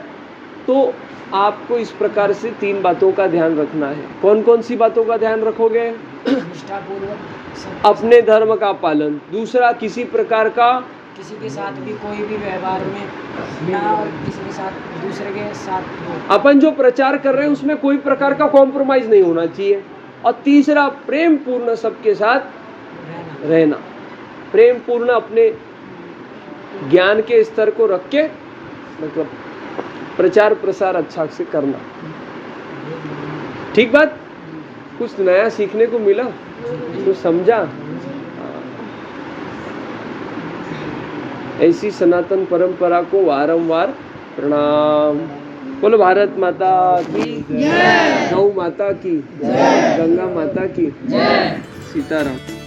[SPEAKER 1] तो आपको इस प्रकार से 3 बातों का ध्यान रखना है। कौन कौन सी बातों का ध्यान रखोगे?
[SPEAKER 4] निष्ठापूर्वक
[SPEAKER 1] अपने धर्म का पालन, दूसरा किसी प्रकार का
[SPEAKER 4] किसी के साथ भी कोई भी व्यवहार में ना, और किसी के साथ दूसरे के साथ
[SPEAKER 1] अपन जो प्रचार कर रहे हैं उसमें कोई प्रकार का कॉम्प्रोमाइज नहीं होना चाहिए। और तीसरा प्रेम पूर्ण सबके साथ रहना, प्रेम पूर्ण अपने ज्ञान के स्तर को रख के मतलब प्रचार प्रसार अच्छा से करना। ठीक बात? कुछ नया सीखने को मिला, कुछ समझा? ऐसी सनातन परंपरा को वारंवार प्रणाम। बोलो भारत माता की जय, गौ माता की जय, गंगा माता की जय, सीताराम।